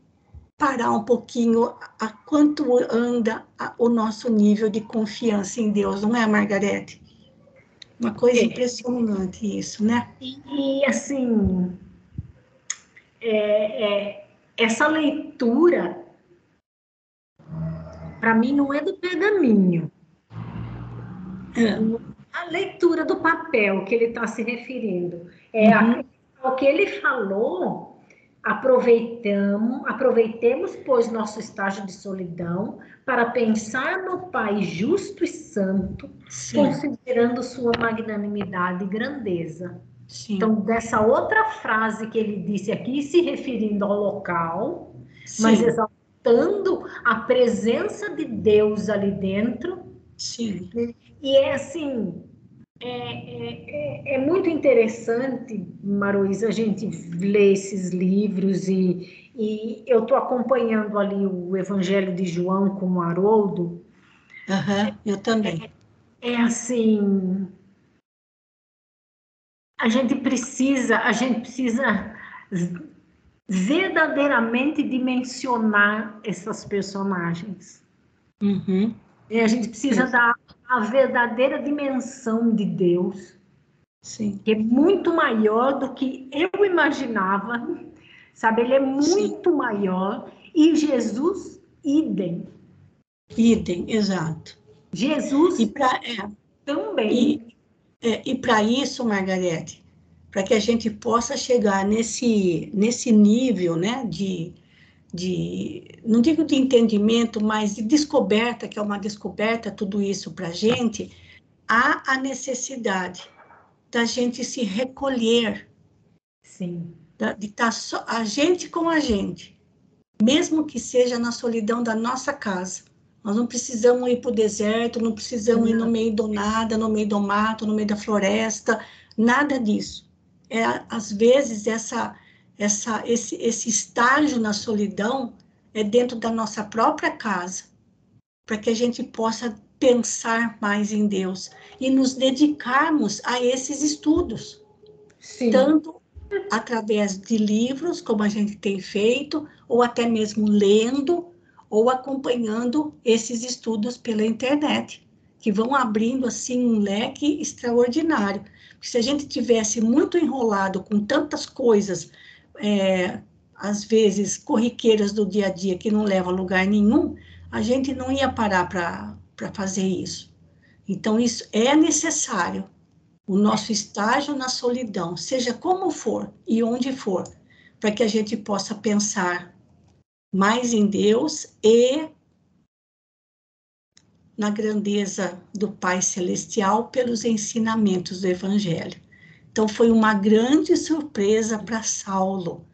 Speaker 1: parar um pouquinho a quanto anda o nosso nível de confiança em Deus, não é, Margarete? Uma coisa impressionante isso, né?
Speaker 3: E assim, essa leitura, para mim, não é do pergaminho. A leitura do papel que ele está se referindo. Ao que ele falou, aproveitemos, pois, nosso estágio de solidão para pensar no Pai justo e santo, sim, considerando sua magnanimidade e grandeza. Sim. Então, dessa outra frase que ele disse aqui, se referindo ao local, sim, mas exaltando a presença de Deus ali dentro.
Speaker 1: Sim.
Speaker 3: E assim, é muito interessante, Maruísa, a gente ler esses livros e eu estou acompanhando ali o Evangelho de João com o Haroldo.
Speaker 1: Eu também.
Speaker 3: Assim, a gente precisa verdadeiramente dimensionar essas personagens. E a gente precisa dar a verdadeira dimensão de Deus, sim, que é muito maior do que eu imaginava, sabe? Ele é muito, sim, maior, e Jesus, idem.
Speaker 1: Idem, exato.
Speaker 3: Jesus também.
Speaker 1: E para isso, Margarete, para que a gente possa chegar nesse nível, né, não digo de entendimento, mas de descoberta, que é uma descoberta, tudo isso para a gente, há a necessidade da gente se recolher,
Speaker 3: Sim.
Speaker 1: de estar só, a gente com a gente, mesmo que seja na solidão da nossa casa. Nós não precisamos ir para o deserto, não precisamos ir no meio do nada, no meio do mato, no meio da floresta, nada disso. Às vezes, esse estágio na solidão é dentro da nossa própria casa, para que a gente possa pensar mais em Deus e nos dedicarmos a esses estudos.
Speaker 3: Sim.
Speaker 1: Tanto através de livros, como a gente tem feito, ou até mesmo lendo, ou acompanhando esses estudos pela internet, que vão abrindo, assim, um leque extraordinário. Porque se a gente tivesse muito enrolado com tantas coisas, às vezes, corriqueiras do dia a dia, que não levam a lugar nenhum, a gente não ia parar para fazer isso. Então, isso é necessário. O nosso estágio na solidão, seja como for e onde for, para que a gente possa pensar mais em Deus e na grandeza do Pai Celestial pelos ensinamentos do Evangelho. Então, foi uma grande surpresa para Saulo,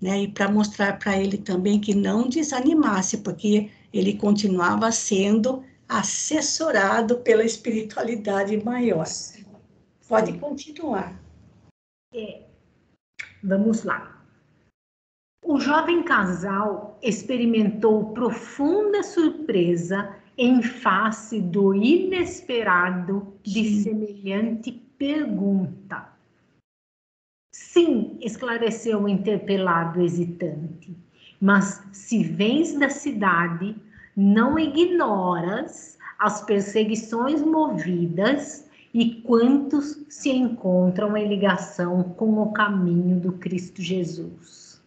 Speaker 1: né? E para mostrar para ele também que não desanimasse, porque ele continuava sendo assessorado pela espiritualidade maior. Pode continuar.
Speaker 3: Vamos lá. O jovem casal experimentou profunda surpresa em face do inesperado de semelhante pergunta. Sim, esclareceu o interpelado hesitante, mas se vens da cidade, não ignoras as perseguições movidas e quantos se encontram em ligação com o caminho do Cristo Jesus.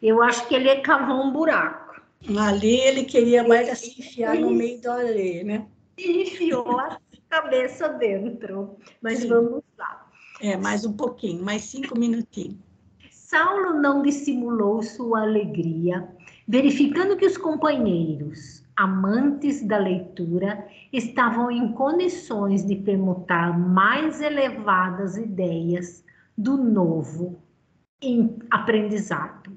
Speaker 3: Eu acho que ele cavou um buraco.
Speaker 1: Ali ele queria mais se enfiar no meio da areia, né?
Speaker 3: E enfiou a cabeça dentro. Mas sim, vamos lá.
Speaker 1: Mais um pouquinho, mais 5 minutinhos.
Speaker 3: Saulo não dissimulou sua alegria, verificando que os companheiros, amantes da leitura, estavam em condições de permutar mais elevadas ideias do novo aprendizado.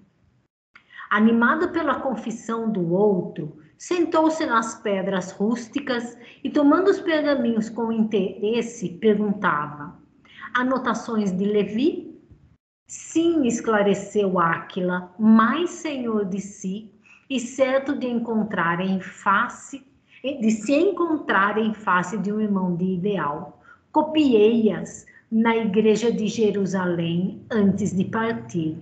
Speaker 3: Animado pela confissão do outro, sentou-se nas pedras rústicas e, tomando os pergaminhos com interesse, perguntava: anotações de Levi? Sim, esclareceu Áquila, mais senhor de si e certo de se encontrar em face de um irmão de ideal. Copiei-as na igreja de Jerusalém antes de partir.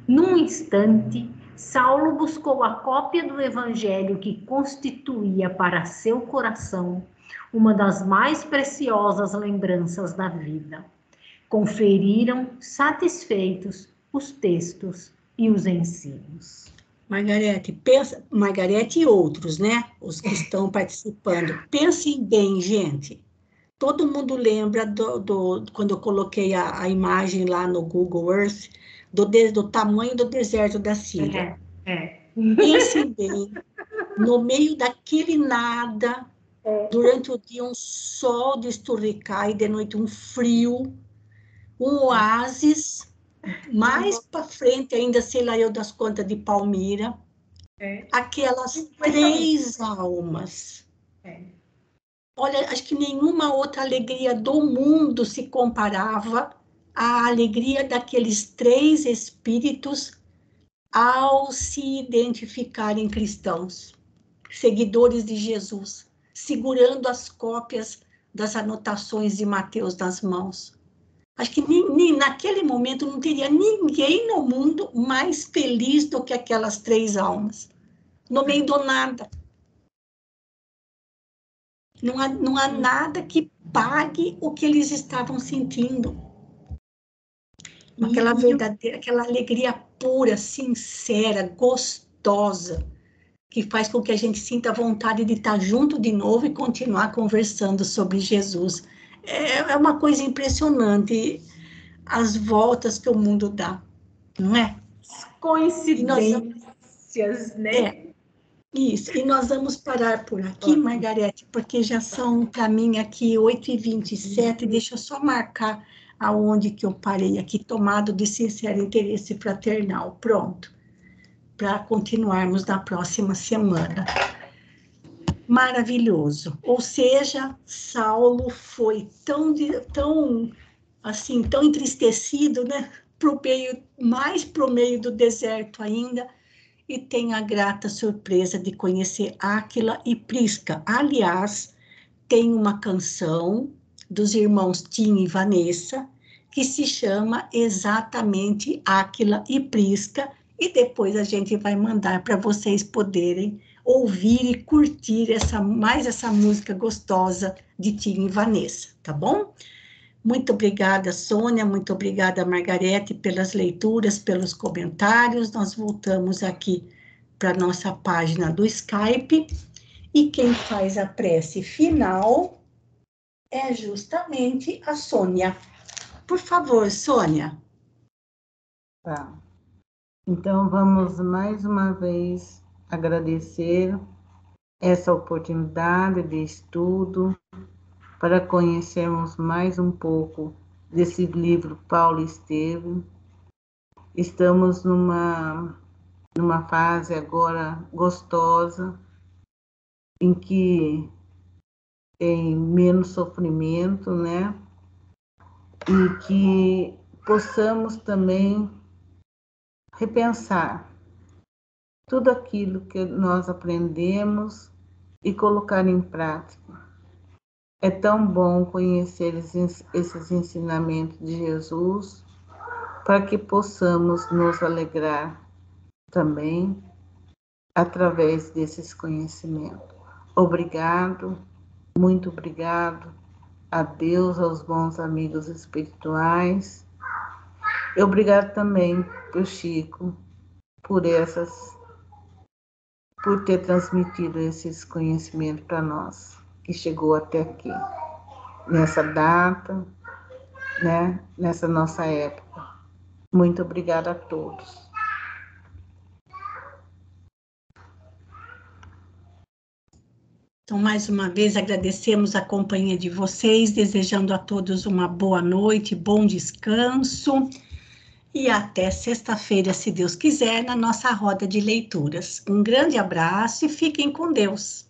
Speaker 3: Num instante, Saulo buscou a cópia do evangelho que constituía para seu coração uma das mais preciosas lembranças da vida. Conferiram satisfeitos os textos e os ensinos.
Speaker 1: Margarete e outros, né? Os que estão participando. Pensem bem, gente. Todo mundo lembra quando eu coloquei a imagem lá no Google Earth, do tamanho do deserto da Síria. Pensem bem, no meio daquele nada, durante o dia um sol de esturricar e de noite um frio, um oásis, mais para frente ainda, sei lá eu das contas de Palmira, aquelas 3 almas. Olha, acho que nenhuma outra alegria do mundo se comparava à alegria daqueles 3 espíritos ao se identificarem cristãos, seguidores de Jesus, segurando as cópias das anotações de Mateus nas mãos. Acho que nem naquele momento não teria ninguém no mundo mais feliz do que aquelas 3 almas, no meio do nada. Não há nada que pague o que eles estavam sentindo. Aquela alegria pura, sincera, gostosa, que faz com que a gente sinta vontade de estar junto de novo e continuar conversando sobre Jesus. É uma coisa impressionante as voltas que o mundo dá, não é?
Speaker 3: Coincidências, né?
Speaker 1: Isso, e nós vamos parar por aqui, Margarete, porque já são, para mim, aqui 8h27, deixa eu só marcar aonde que eu parei aqui, tomado de sincero interesse fraternal, pronto, para continuarmos na próxima semana. Maravilhoso, ou seja, Saulo foi tão assim, tão entristecido, né, mais pro meio do deserto ainda, e tem a grata surpresa de conhecer Áquila e Prisca. Aliás, tem uma canção dos irmãos Tim e Vanessa, que se chama exatamente Áquila e Prisca, e depois a gente vai mandar para vocês poderem ouvir e curtir mais essa música gostosa de Tim e Vanessa, tá bom? Muito obrigada, Sônia, muito obrigada, Margarete, pelas leituras, pelos comentários. Nós voltamos aqui para a nossa página do Skype, e quem faz a prece final é justamente a Sônia. Por favor, Sônia.
Speaker 2: Tá. Então, vamos mais uma vez agradecer essa oportunidade de estudo, para conhecermos mais um pouco desse livro Paulo Estevam. Estamos numa fase agora gostosa, em que tem menos sofrimento, né? E que possamos também repensar tudo aquilo que nós aprendemos e colocar em prática. É tão bom conhecer esses ensinamentos de Jesus, para que possamos nos alegrar também através desses conhecimentos. Obrigado, muito obrigado a Deus, aos bons amigos espirituais. E obrigado também por Chico, por ter transmitido esses conhecimentos para nós, que chegou até aqui, nessa data, né, nessa nossa época. Muito obrigada a todos.
Speaker 1: Então, mais uma vez, agradecemos a companhia de vocês, desejando a todos uma boa noite, bom descanso, e até sexta-feira, se Deus quiser, na nossa roda de leituras. Um grande abraço e fiquem com Deus.